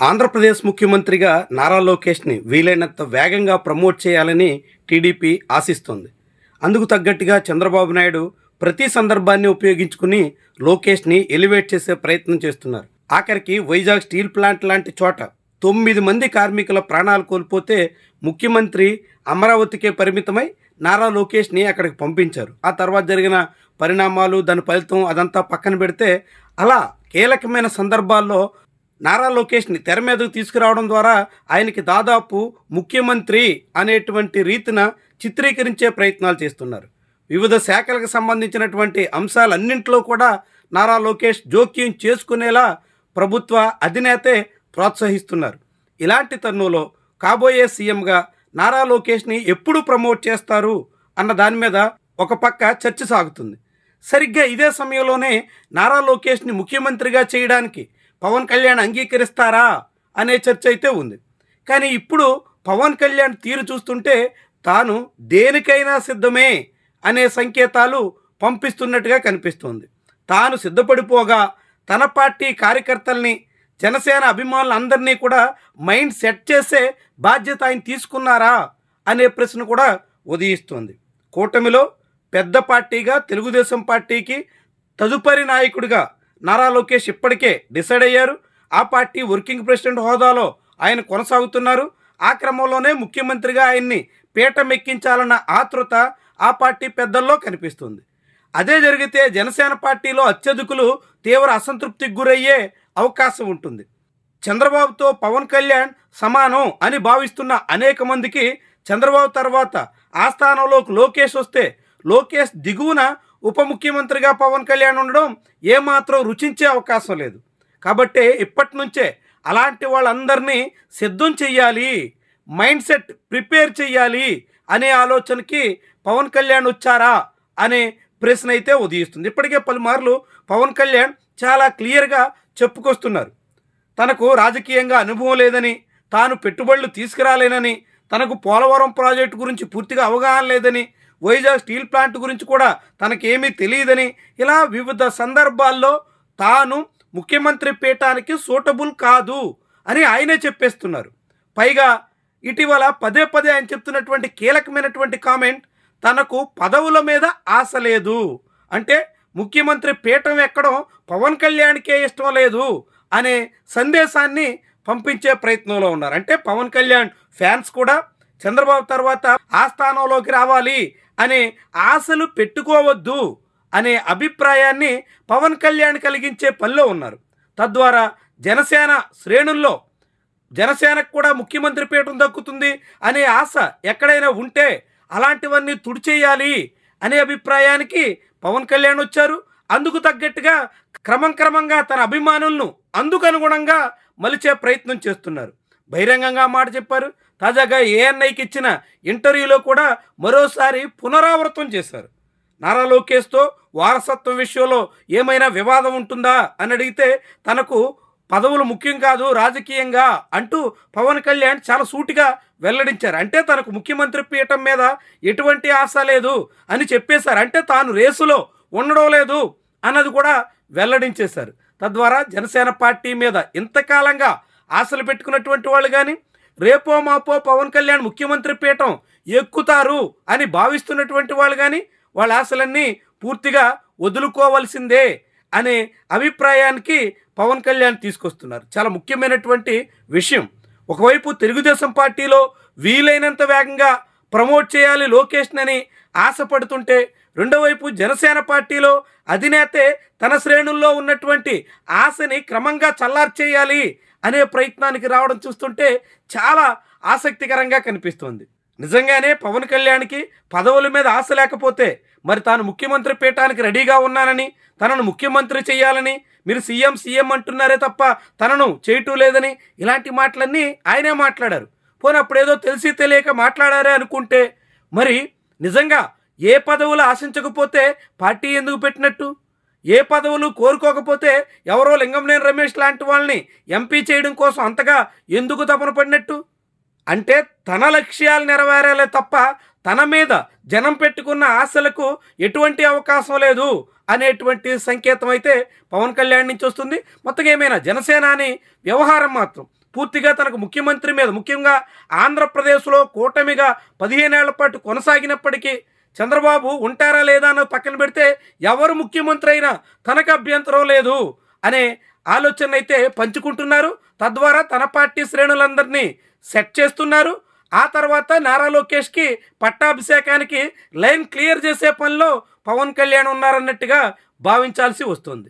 ఆంధ్రప్రదేశ్ ముఖ్యమంత్రిగా నారా లోకేష్ని వీలైనంత వేగంగా ప్రమోట్ చేయాలని టీడీపీ ఆశిస్తోంది. అందుకు తగ్గట్టుగా చంద్రబాబు నాయుడు ప్రతి సందర్భాన్ని ఉపయోగించుకుని లోకేష్ని ఎలివేట్ చేసే ప్రయత్నం చేస్తున్నారు. ఆఖరికి వైజాగ్ స్టీల్ ప్లాంట్ లాంటి చోట 9 మంది కార్మికుల ప్రాణాలు కోల్పోతే ముఖ్యమంత్రి అమరావతికే పరిమితమై నారా లోకేష్ని అక్కడికి పంపించారు. ఆ తర్వాత జరిగిన పరిణామాలు, దాని ఫలితం అదంతా పక్కన పెడితే అలా కీలకమైన సందర్భాల్లో నారా లోకేష్ని తెర మీదకు తీసుకురావడం ద్వారా ఆయనకి దాదాపు ముఖ్యమంత్రి అనేటువంటి రీతిన చిత్రీకరించే ప్రయత్నాలు చేస్తున్నారు. వివిధ శాఖలకు సంబంధించినటువంటి అంశాలన్నింటిలో కూడా నారా లోకేష్ జోక్యం చేసుకునేలా ప్రభుత్వ అధినేతే ప్రోత్సహిస్తున్నారు. ఇలాంటి తరుణంలో కాబోయే సీఎంగా నారా లోకేష్ని ఎప్పుడు ప్రమోట్ చేస్తారు అన్న దాని మీద ఒక పక్క చర్చ సాగుతుంది. సరిగ్గా ఇదే సమయంలోనే నారా లోకేష్ని ముఖ్యమంత్రిగా చేయడానికి పవన్ కళ్యాణ్ అంగీకరిస్తారా అనే చర్చ అయితే ఉంది. కానీ ఇప్పుడు పవన్ కళ్యాణ్ తీరు చూస్తుంటే తాను దేనికైనా సిద్ధమే అనే సంకేతాలు పంపిస్తున్నట్టుగా కనిపిస్తోంది. తాను సిద్ధపడిపోగా తన పార్టీ కార్యకర్తల్ని, జనసేన అభిమానులందరినీ కూడా మైండ్ సెట్ చేసే బాధ్యత ఆయన తీసుకున్నారా అనే ప్రశ్న కూడా ఉదయిస్తోంది. కూటమిలో పెద్ద పార్టీగా తెలుగుదేశం పార్టీకి తదుపరి నాయకుడిగా నారా లోకేష్ ఇప్పటికే డిసైడ్ అయ్యారు. ఆ పార్టీ వర్కింగ్ ప్రెసిడెంట్ హోదాలో ఆయన కొనసాగుతున్నారు. ఆ క్రమంలోనే ముఖ్యమంత్రిగా ఆయన్ని పీఠమెక్కించాలన్న ఆతృత ఆ పార్టీ పెద్దల్లో కనిపిస్తుంది. అదే జరిగితే జనసేన పార్టీలో అత్యధికులు తీవ్ర అసంతృప్తికి గురయ్యే అవకాశం ఉంటుంది. చంద్రబాబుతో పవన్ కళ్యాణ్ సమానం అని భావిస్తున్న అనేక మందికి చంద్రబాబు తర్వాత ఆ స్థానంలోకి లోకేష్ వస్తే లోకేష్ దిగువన ఉప ముఖ్యమంత్రిగా పవన్ కళ్యాణ్ ఉండడం ఏమాత్రం రుచించే అవకాశం లేదు. కాబట్టి ఇప్పటి నుంచే అలాంటి వాళ్ళందరినీ సిద్ధం చెయ్యాలి, మైండ్ సెట్ ప్రిపేర్ చెయ్యాలి అనే ఆలోచనకి పవన్ కళ్యాణ్ వచ్చారా అనే ప్రశ్న అయితే ఉదయిస్తుంది. ఇప్పటికే పలుమార్లు పవన్ కళ్యాణ్ చాలా క్లియర్గా చెప్పుకొస్తున్నారు. తనకు రాజకీయంగా అనుభవం లేదని, తాను పెట్టుబడులు తీసుకురాలేనని, తనకు పోలవరం ప్రాజెక్టు గురించి పూర్తిగా అవగాహన లేదని, వైజాగ్ స్టీల్ ప్లాంట్ గురించి కూడా తనకేమీ తెలియదని, ఇలా వివిధ సందర్భాల్లో తాను ముఖ్యమంత్రి పీఠానికి సూటబుల్ కాదు అని ఆయనే చెప్పేస్తున్నారు. పైగా ఇటీవల పదే పదే ఆయన చెప్తున్నటువంటి కీలకమైనటువంటి కామెంట్, తనకు పదవుల మీద ఆశ లేదు, అంటే ముఖ్యమంత్రి పీఠం ఎక్కడం పవన్ కళ్యాణ్కే ఇష్టం లేదు అనే సందేశాన్ని పంపించే ప్రయత్నంలో ఉన్నారు. అంటే పవన్ కళ్యాణ్ ఫ్యాన్స్ కూడా చంద్రబాబు తర్వాత ఆ స్థానంలోకి రావాలి అనే ఆశలు పెట్టుకోవద్దు అనే అభిప్రాయాన్ని పవన్ కళ్యాణ్ కలిగించే పనిలో ఉన్నారు. తద్వారా జనసేన శ్రేణుల్లో జనసేనకు కూడా ముఖ్యమంత్రి పీఠం దక్కుతుంది అనే ఆశ ఎక్కడైనా ఉంటే అలాంటివన్నీ తుడిచేయాలి అనే అభిప్రాయానికి పవన్ కళ్యాణ్ వచ్చారు. అందుకు తగ్గట్టుగా క్రమంగా తన అభిమానులను అందుకు అనుగుణంగా మలిచే ప్రయత్నం చేస్తున్నారు. బహిరంగంగా మాట చెప్పారు. తాజాగా ఏఎన్ఐకి ఇచ్చిన ఇంటర్వ్యూలో కూడా మరోసారి పునరావృతం చేశారు. నారా లోకేష్తో వారసత్వం విషయంలో ఏమైనా వివాదం ఉంటుందా అని అడిగితే తనకు పదవులు ముఖ్యం కాదు రాజకీయంగా అంటూ పవన్ కళ్యాణ్ చాలా సూటిగా వెల్లడించారు. అంటే తనకు ముఖ్యమంత్రి పీఠం మీద ఎటువంటి ఆశ లేదు అని చెప్పేశారు. అంటే తాను రేసులో ఉండడం లేదు అన్నది కూడా వెల్లడించేశారు. తద్వారా జనసేన పార్టీ మీద ఇంతకాలంగా ఆశలు పెట్టుకున్నటువంటి వాళ్ళు కానీ, రేపో మాపో పవన్ కళ్యాణ్ ముఖ్యమంత్రి పీఠం ఎక్కుతారు అని భావిస్తున్నటువంటి వాళ్ళు కానీ వాళ్ళ ఆశలన్నీ పూర్తిగా వదులుకోవాల్సిందే అనే అభిప్రాయానికి పవన్ కళ్యాణ్ తీసుకొస్తున్నారు. చాలా ముఖ్యమైనటువంటి విషయం. ఒకవైపు తెలుగుదేశం పార్టీలో వీలైనంత వేగంగా ప్రమోట్ చేయాలి లోకేష్ని ఆశపడుతుంటే, రెండో వైపు జనసేన పార్టీలో అధినేతే తన శ్రేణుల్లో ఉన్నటువంటి ఆశని క్రమంగా చల్లార్చేయాలి అనే ప్రయత్నానికి రావడం చూస్తుంటే చాలా ఆసక్తికరంగా కనిపిస్తోంది. నిజంగానే పవన్ కళ్యాణ్కి పదవుల మీద ఆశ లేకపోతే మరి తాను ముఖ్యమంత్రి పీఠానికి రెడీగా ఉన్నానని, తనను ముఖ్యమంత్రి చేయాలని మీరు సీఎం అంటున్నారే తప్ప తనను చేయటం లేదని ఇలాంటి మాటలన్నీ ఆయనే మాట్లాడారు. పోనీ అప్పుడేదో తెలిసి తెలియక మాట్లాడారే అనుకుంటే మరి నిజంగా ఏ పదవులు ఆశించకపోతే పార్టీ ఎందుకు పెట్టినట్టు? ఏ పదవులు కోరుకోకపోతే ఎవరో లింగంనేని రమేష్ లాంటి వాళ్ళని ఎంపీ చేయడం కోసం అంతగా ఎందుకు తపన పడినట్టు? అంటే తన లక్ష్యాలు నెరవేరాలే తప్ప తన మీద జనం పెట్టుకున్న ఆశలకు ఎటువంటి అవకాశం లేదు అనేటువంటి సంకేతం అయితే పవన్ కళ్యాణ్ నుంచి వస్తుంది. మొత్తంగా ఏమైనా జనసేన అని వ్యవహారం మాత్రం పూర్తిగా తనకు ముఖ్యమంత్రి మీద, ముఖ్యంగా ఆంధ్రప్రదేశ్లో కూటమిగా 15 ఏళ్ల పాటు కొనసాగినప్పటికీ చంద్రబాబు ఉంటారా లేదా అన్నది పక్కన పెడితే ఎవరు ముఖ్యమంత్రి అయినా తనకు అభ్యంతరం లేదు అనే ఆలోచన అయితే పంచుకుంటున్నారు. తద్వారా తన పార్టీ శ్రేణులందరినీ సెట్ చేస్తున్నారు. ఆ తర్వాత నారా లోకేష్కి పట్టాభిషేకానికి లైన్ క్లియర్ చేసే పనిలో పవన్ కళ్యాణ్ ఉన్నారన్నట్టుగా భావించాల్సి వస్తుంది.